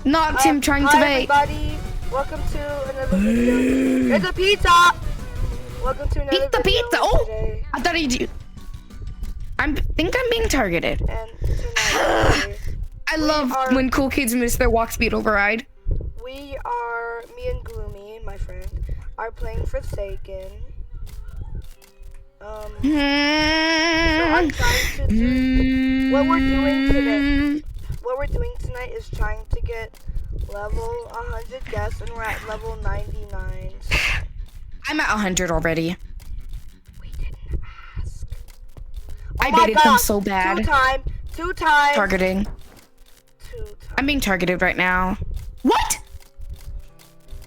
Not him trying to bait. Hi everybody, welcome to another video. There's a pizza! Welcome to another Eat the video pizza! Oh! today. I thought he'd... I think I'm being targeted. And tonight, I love when cool kids miss their walk speed override. me and Gloomy, my friend, are playing Forsaken. So I'm trying to do, what we're doing tonight is trying to get level 100 guests, and we're at level 99. So. I'm at 100 already. We didn't ask. I baited them so bad. Two times. Targeting. 2 times. I'm being targeted right now. What?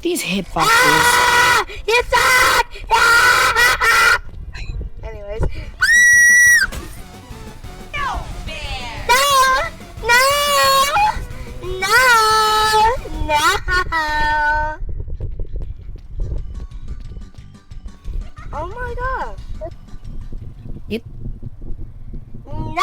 These hitboxes. Ah! You suck! Ah! Anyways. No! Oh my god. Yep. No!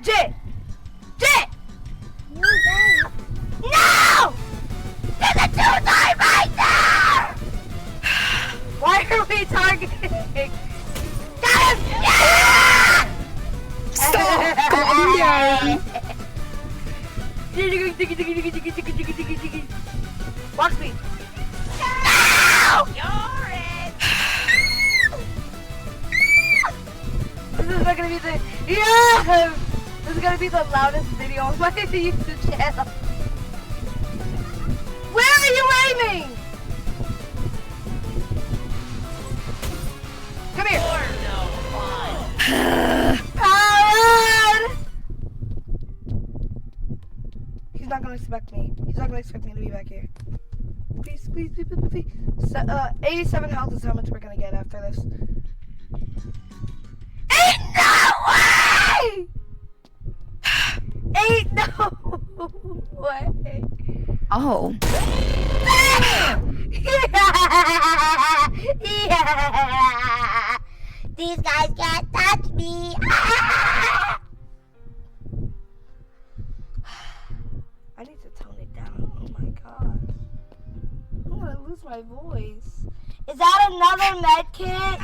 J! No! There's a 2-time right there! Why are we targeting? Got him! Yeah! Stop! Calm down. Walk speed. No! You're it! This is not gonna be the... Yeah! This is gonna be the loudest video on my YouTube channel. Where are you aiming? Come here. Howard! He's not gonna expect me. He's not gonna expect me to be back here. Please. 87 health is how much we're gonna get after this. Ain't no way! Ain't no way. Oh. Yeah. These guys can't touch me. I need to tone it down. Oh my god. I'm gonna lose my voice. Is that another med kit?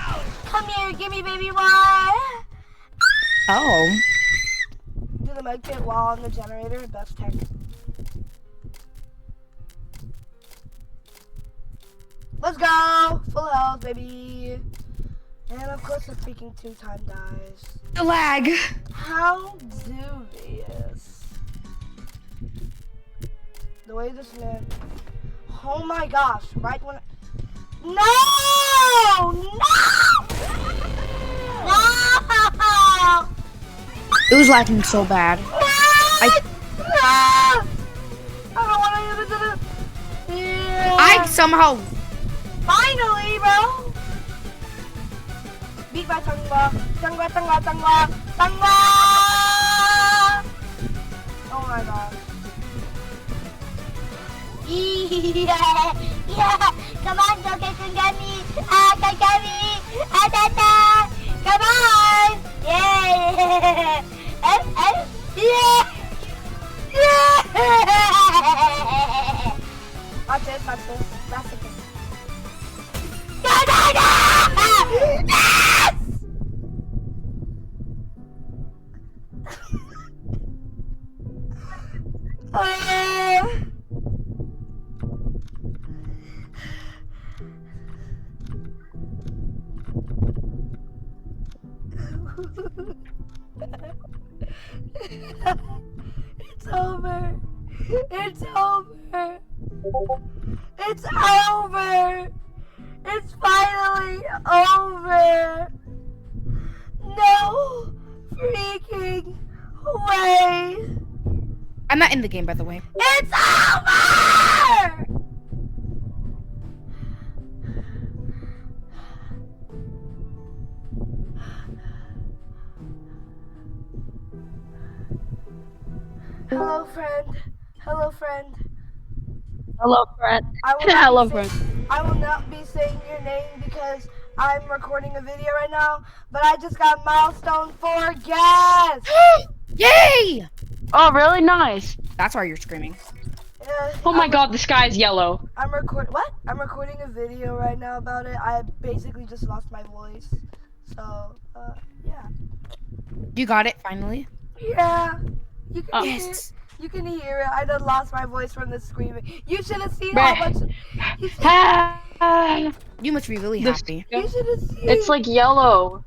Come here, give me baby one. Oh. Do the med kit while on the generator. Best tech. Let's go! Full health, baby. And of course the freaking 2-time dies. The lag. How dubious. The way this man... Oh my gosh, right when... No! It was lagging so bad. I don't want to even do this. Yeah. I somehow... Finally, bro! Beat by Tangwa. Oh my god. Yeah! Come on, go get some gummy! Gummy! Come on! Yeah! Yeah! Yeah! Watch this. That's the thing. No! Yes! It's over. It's finally over. No freaking way. I'm not in the game, by the way. It's over! Hello, friend. Hello, friend. I will Hello, not be friend. I will not be saying your name because I'm recording a video right now. But I just got milestone 4 guests. Yay! Oh, really nice. That's why you're screaming. Oh my God, the sky is yellow. I'm recording a video right now about it. I basically just lost my voice. So, yeah. You got it finally. Yeah. You can hear Yes. you can hear it. I done lost my voice from the screaming. You should have seen how much Bruh. you should, You must be really The happy. you should have seen It's like yellow.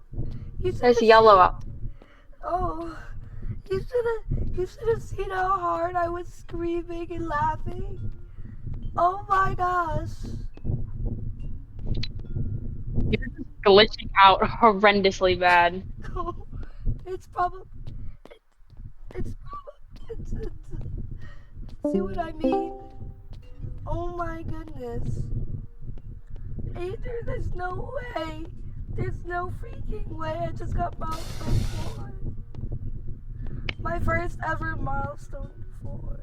you should There's have yellow seen, up. oh, you should have seen how hard I was screaming and laughing. Oh my gosh. You're just glitching out horrendously bad. It's probably see what I mean? Oh my goodness. There's no way. There's no freaking way. I just got milestone 4. My first ever milestone 4.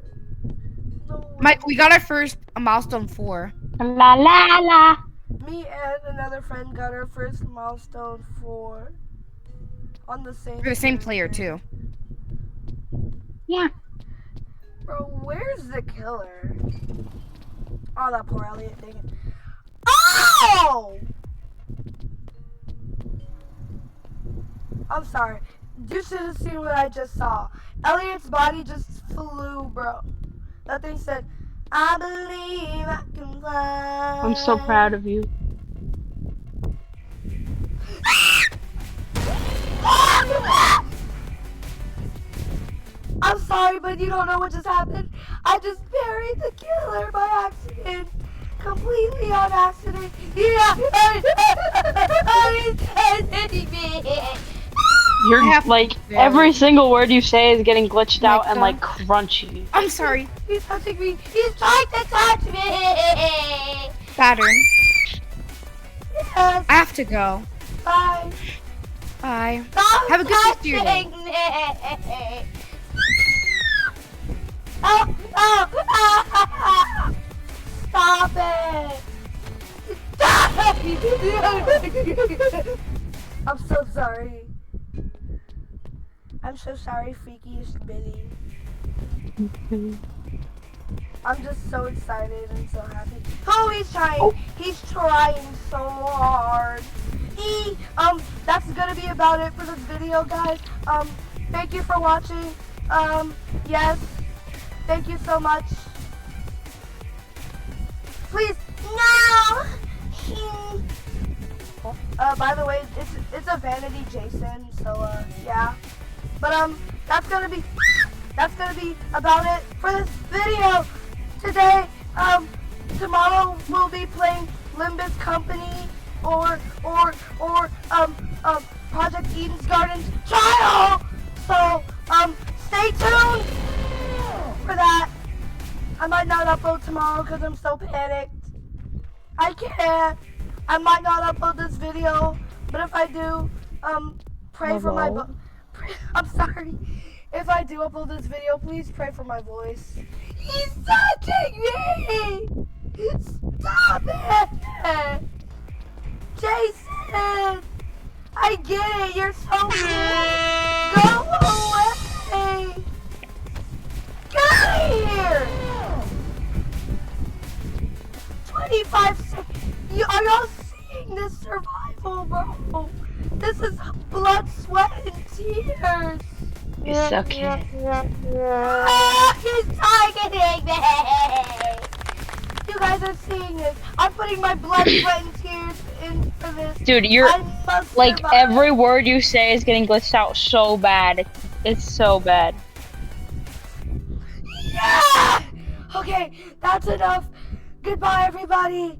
No way. Mike, we got our first milestone 4. La la la. Me and another friend got our first milestone 4 on the same. We're the same player server. too. Yeah. Bro, where's the killer? Oh, that poor Elliot. Dang it. Oh! I'm sorry. You should have seen what I just saw. Elliot's body just flew, bro. That thing said, I believe I can fly. I'm so proud of you. I'm sorry, but you don't know what just happened. I just buried the killer by accident. Completely on accident. Yeah. You're like every single word you say is getting glitched My out and God. like crunchy. I'm sorry. He's touching me. He's trying to touch me. Saturn. Yes. I have to go. Bye. Bye. Stop Have a good rest of your day. touching me. Oh, oh. Stop it. Stop it. I'm so sorry. I'm so sorry, freaky Billy. I'm just so excited and so happy. Oh, he's trying. Oh. He's trying so hard. That's gonna be about it for this video, guys. Thank you for watching. Yes. Thank you so much. Please, no. By the way, it's a vanity Jason, so yeah. But that's gonna be about it for this video today. Tomorrow we'll be playing Limbus Company or Project Eden's Gardens trial. So stay tuned for that. I might not upload tomorrow because I'm so panicked. I can't. I might not upload this video, but if I do, pray for my I'm sorry. If I do upload this video, please pray for my voice. He's touching me! Stop it! Jason! I get it, you're so cool. Go away! Get out of here! 25 seconds. Are y'all seeing this survival, bro? This is blood, sweat, and tears. You're so cute. He's targeting me. You guys are seeing this. I'm putting my blood, sweat, and tears in for this. Dude, you're I must like survive. every word you say is getting glitched out so bad. It's so bad. Yeah! Okay, that's enough. Goodbye, everybody.